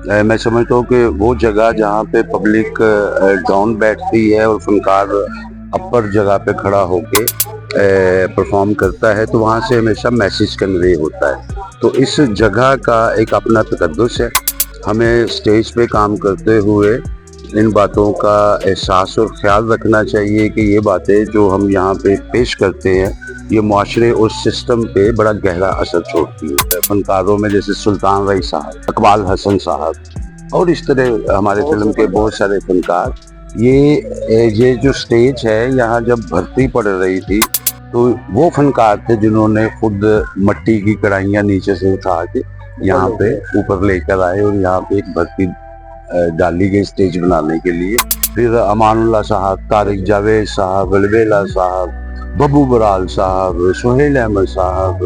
मैं समझता हूँ कि वो जगह जहाँ पे पब्लिक डाउन बैठती है और फनकार अपर जगह पे खड़ा होके परफॉर्म करता है, तो वहाँ से हमेशा मैसेज कन्वे होता है। तो इस जगह का एक अपना तकद्दुस है। हमें स्टेज पे काम करते हुए इन बातों का एहसास और ख्याल रखना चाहिए कि ये बातें जो हम यहाँ पे पेश करते हैं, ये मुआशरे और सिस्टम पे बड़ा गहरा असर छोड़ती है। फनकारों में जैसे सुल्तान रई साहब, इकबाल हसन साहब और इस तरह हमारे फिल्म के बहुत सारे फनकार, ये जो स्टेज है यहाँ जब भर्ती पड़ रही थी तो वो फनकार थे जिन्होंने खुद मट्टी की कढ़ाइयाँ नीचे से उठा के यहाँ पे ऊपर लेकर आए और यहाँ पे एक भर्ती डाली गई स्टेज बनाने के लिए। फिर अमानुल्लाह साहब, तारिक जावेद साहब, अलबेला साहब, बब्बू बराल साहब, सुहेल अहमद साहब,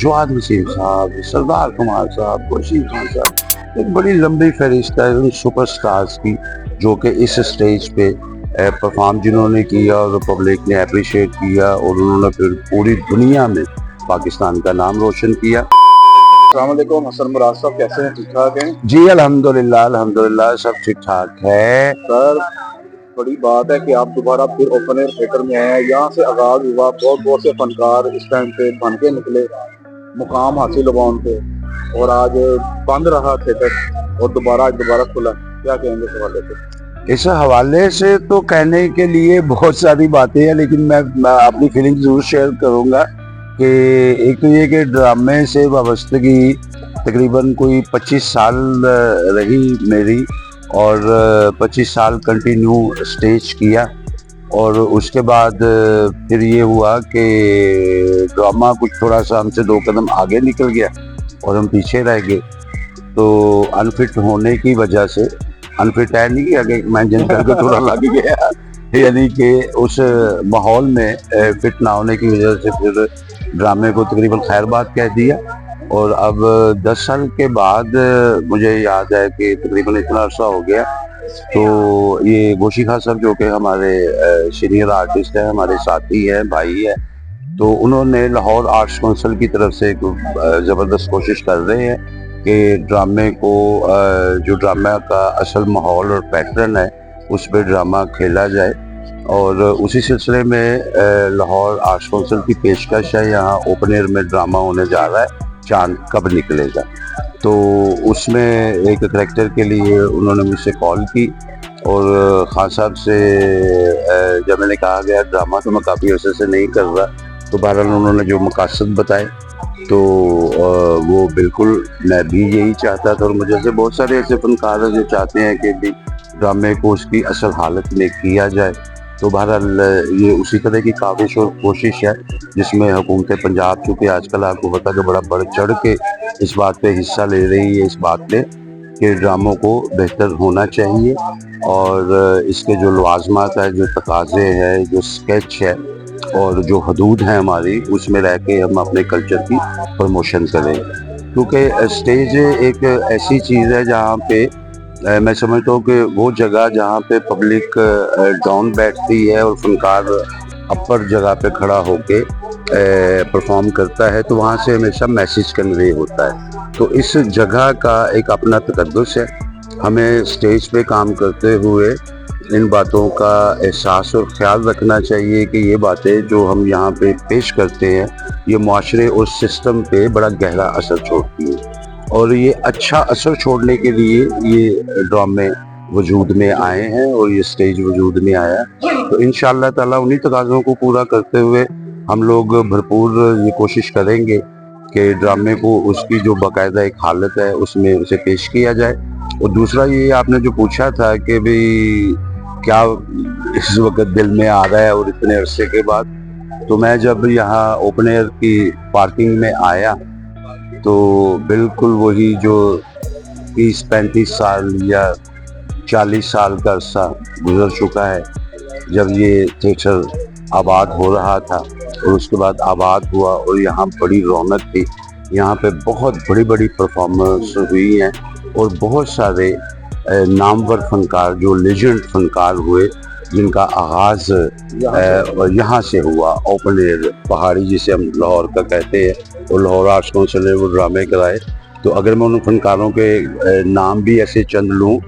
जवाद वसीम साहब, सरदार कुमार साहब, वसीम खान साहब, एक बड़ी लंबी फहरिस्त है उन सुपरस्टार्स की जो कि इस स्टेज पे परफॉर्म जिन्होंने किया और पब्लिक ने अप्रिशिएट किया और उन्होंने फिर पूरी दुनिया में पाकिस्तान का नाम रोशन किया। अस्सलाम वालेकुम, हसन मुराद साहब कैसे हैं? ठीक ठाक हैं? जी अल्हम्दुलिल्लाह सब ठीक ठाक है। सर, बड़ी बात है कि आप दोबारा फिर ओपन एयर थिएटर में आए हैं। यहाँ से आगाज हुआ, बहुत बहुत से फनकार इस टाइम पे बन के निकले, मुकाम हासिल हुआ उनको, और आज बंद रहा थिएटर और दोबारा खुला। क्या कहेंगे इस हवाले से? इस हवाले से तो कहने के लिए बहुत सारी बातें हैं, लेकिन मैं अपनी फीलिंग जरूर शेयर करूंगा कि एक तो ये कि ड्रामे से वाबस्तगी तकरीबन कोई 25 साल रही मेरी, और 25 साल कंटिन्यू स्टेज किया, और उसके बाद फिर ये हुआ कि ड्रामा कुछ थोड़ा सा हमसे 2 कदम आगे निकल गया और हम पीछे रह गए। तो अनफिट होने की वजह से, अनफिट है नहीं कि आगे इमेजिन करके थोड़ा लग गया, यानी कि उस माहौल में फिट ना होने की वजह से फिर ड्रामे को तकरीबन खैरबाद कह दिया। और अब 10 साल के बाद मुझे याद है कि तकरीबन इतना अर्सा हो गया, तो ये गोशी खान साहब जो कि हमारे सीनियर आर्टिस्ट हैं, हमारे साथी हैं, भाई है, तो उन्होंने लाहौर आर्ट्स काउंसिल की तरफ से एक ज़बरदस्त कोशिश कर रहे हैं कि ड्रामे को, जो ड्रामा का असल माहौल और पैटर्न है उस पर ड्रामा खेला जाए। और उसी सिलसिले में लाहौर आर्ट्स काउंसिल की पेशकश है, यहाँ ओपन एयर में ड्रामा होने जा रहा है, चांद कब निकलेगा। तो उसमें एक करैक्टर के लिए उन्होंने मुझसे कॉल की, और खान साहब से जब मैंने कहा गया ड्रामा तो मैं काफ़ी अर्से से नहीं कर रहा, तो बहरहाल उन्होंने जो मकासद बताए तो वो बिल्कुल मैं भी यही चाहता था, और मुझे से बहुत सारे ऐसे फनकार हैं जो चाहते हैं कि ड्रामे को उसकी असल हालत में किया जाए। तो बहरहाल ये उसी तरह की काविश और कोशिश है जिसमें हुकूमत पंजाब, चूँकि आजकल आपको पता है कि बड़ा बढ़ चढ़ के इस बात पे हिस्सा ले रही है, इस बात पे कि ड्रामों को बेहतर होना चाहिए, और इसके जो लवाजमात है, जो तकाजे हैं, जो स्केच है और जो हदूद हैं हमारी, उसमें रह के हम अपने कल्चर की प्रमोशन करें। क्योंकि स्टेज एक ऐसी चीज़ है जहाँ पे मैं समझता हूँ कि वो जगह जहाँ पे पब्लिक डाउन बैठती है और फनकार अपर जगह पे खड़ा होके परफॉर्म करता है, तो वहाँ से हमेशा मैसेज कन्वे होता है। तो इस जगह का एक अपना तकद्दुस है। हमें स्टेज पे काम करते हुए इन बातों का एहसास और ख्याल रखना चाहिए कि ये बातें जो हम यहाँ पे पेश करते हैं, ये मुआशरे और सिस्टम पे बड़ा गहरा असर छोड़ती है, और ये अच्छा असर छोड़ने के लिए ये ड्रामे वजूद में आए हैं और ये स्टेज वजूद में आया। तो इंशाअल्लाह ताला उन्हीं तकाज़ों को पूरा करते हुए हम लोग भरपूर ये कोशिश करेंगे कि ड्रामे को उसकी जो बाकायदा एक हालत है उसमें उसे पेश किया जाए। और दूसरा ये आपने जो पूछा था कि भाई क्या इस वक्त दिल में आ रहा है और इतने अरसे के बाद, तो मैं जब यहाँ ओपन एयर की पार्किंग में आया तो बिल्कुल वही जो 30-35 साल या 40 साल का अरसा गुजर चुका है जब ये थिएटर आबाद हो रहा था, और उसके बाद आबाद हुआ और यहाँ बड़ी रौनक थी। यहाँ पे बहुत बड़ी बड़ी परफॉर्मेंस हुई हैं और बहुत सारे नामवर फनकार, जो लेजेंड फनकार हुए, जिनका आगाज़ यहाँ से हुआ। ओपन एयर पहाड़ी जिसे हम लाहौर का कहते हैं, और लाहौर आर्ट्स काउंसिल ने वो ड्रामे कराए, तो अगर मैं उन फनकारों के नाम भी ऐसे चंद लूँ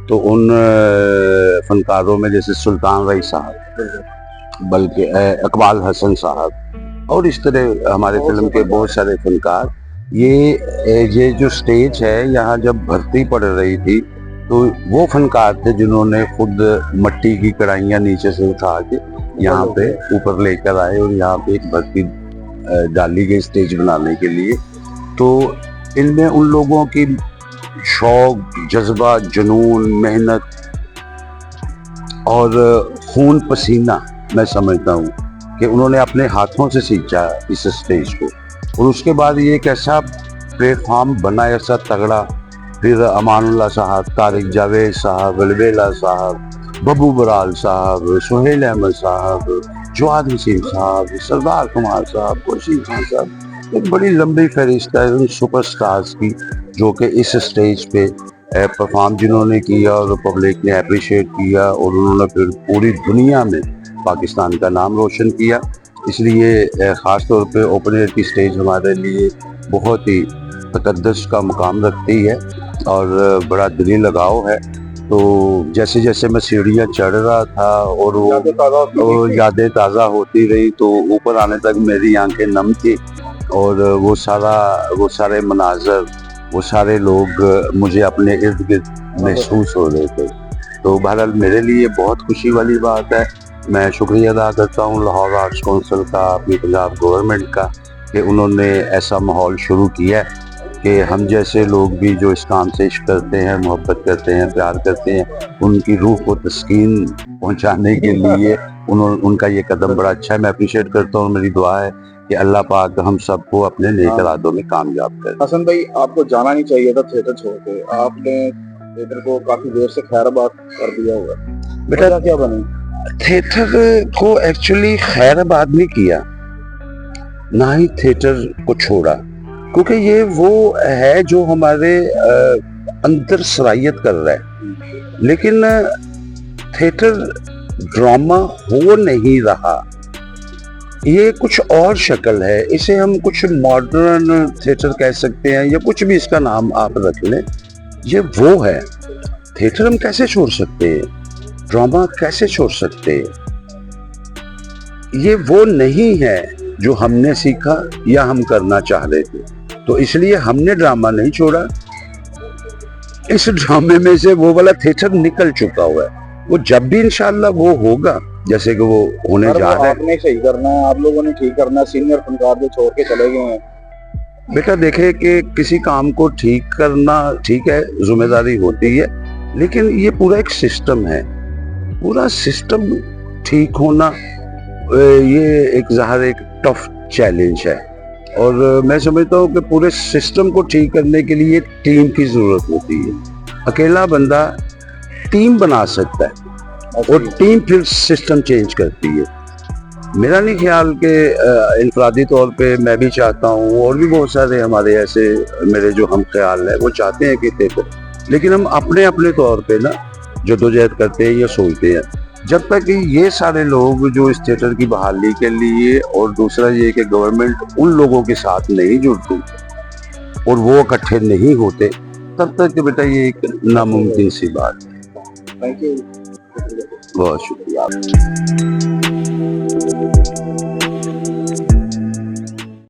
तो उन फनकारों में जैसे सुल्तान रई साहब, बल्कि इकबाल हसन साहब और इस तरह हमारे फिल्म के बहुत सारे फनकार, ये जो स्टेज है यहाँ जब भर्ती पड़ रही थी तो वो फनकार थे जिन्होंने खुद मट्टी की कढ़ाइयाँ नीचे से उठा के यहाँ पे ऊपर लेकर आए और यहाँ पे एक भर्ती डाली गई स्टेज बनाने के लिए। तो इनमें उन लोगों की शौक, जज्बा, जुनून, मेहनत और खून पसीना मैं समझता हूँ कि उन्होंने अपने हाथों से सींचा इस स्टेज को और उसके बाद ये एक ऐसा प्लेटफॉर्म बना, ऐसा तगड़ा। फिर अमानुल्लाह साहब, तारिक जावेद साहब, अलबेला साहब, बब्बू बराल साहब, सुहेल अहमद साहब, जवाद हसीन साहब, सरदार कुमार साहब, खुर्शीद खान साहब, एक बड़ी लंबी फहरिस्त है उन सुपरस्टार्स की जो कि इस स्टेज पे परफॉर्म जिन्होंने किया और पब्लिक ने अप्रिशिएट किया और उन्होंने फिर पूरी दुनिया में पाकिस्तान का नाम रोशन किया। इसलिए ख़ास तौर पे ओपन एयर की स्टेज हमारे लिए बहुत ही तकद्दस का मुकाम रखती है और बड़ा दिली लगाव है। तो जैसे जैसे मैं सीढ़ियाँ चढ़ रहा था और वो यादें ताज़ा होती रही तो ऊपर आने तक मेरी आंखें नम थी और वो सारे मनाजर, वो सारे लोग मुझे अपने इर्द गिर्द महसूस हो रहे थे। तो बहरहाल मेरे लिए बहुत खुशी वाली बात है। मैं शुक्रिया अदा करता हूँ लाहौर आर्ट्स काउंसिल का, अपनी पंजाब गवर्नमेंट का कि उन्होंने ऐसा माहौल शुरू किया है कि हम जैसे लोग भी जो इस काम से इश्क करते हैं, मोहब्बत करते हैं, प्यार करते हैं, उनकी रूह को तस्कीन पहुंचाने के लिए उनका ये कदम बड़ा अच्छा है। मैं अप्रिशिएट करता हूँ। मेरी दुआ है कि अल्लाह पाक हम सबको अपने नेक इरादों में कामयाब करे। हसन भाई, आपको जाना नहीं चाहिए था थिएटर छोड़ के, आपने थिएटर को काफी देर से खैराबाद कर दिया हुआ। बेटा क्या बने? थिएटर को एक्चुअली खैराबाद नहीं किया, ना ही थिएटर को छोड़ा, क्योंकि ये वो है जो हमारे अंदर सरायत कर रहा है। लेकिन थिएटर ड्रामा हो नहीं रहा, ये कुछ और शक्ल है। इसे हम कुछ मॉडर्न थिएटर कह सकते हैं या कुछ भी इसका नाम आप रख लें। ये वो है। थिएटर हम कैसे छोड़ सकते हैं, ड्रामा कैसे छोड़ सकते हैं? ये वो नहीं है जो हमने सीखा या हम करना चाह रहे थे। तो इसलिए हमने ड्रामा नहीं छोड़ा। इस ड्रामे में से वो वाला थिएटर निकल चुका हुआ है। वो जब भी इंशाल्लाह वो होगा, जैसे कि वो होने जा रहा है, आपने सही करना है, आप लोगों ने ठीक करना है। सीनियर फनकार जो छोड़ के चले गए हैं, बेटा देखे कि किसी काम को ठीक करना ठीक है, जिम्मेदारी होती है, लेकिन ये पूरा एक सिस्टम है। पूरा सिस्टम ठीक होना ये एक ज़ाहिर एक टफ चैलेंज है और मैं समझता हूँ कि पूरे सिस्टम को ठीक करने के लिए टीम की ज़रूरत होती है। अकेला बंदा टीम बना सकता है और टीम फिर सिस्टम चेंज करती है। मेरा नहीं ख्याल कि इनफरादी तौर पे मैं भी चाहता हूँ और भी बहुत सारे हमारे ऐसे मेरे जो हम ख्याल है वो चाहते हैं कि थिएटर, लेकिन हम अपने अपने तौर पे ना जदोजहद करते हैं या सोचते हैं। जब तक कि ये सारे लोग जो इस थिएटर की बहाली के लिए और दूसरा ये कि गवर्नमेंट उन लोगों के साथ नहीं जुड़ती और वो इकट्ठे नहीं होते, तब तक कि बेटा ये एक नामुमकिन सी बात है। थैंक यू, बहुत शुक्रिया।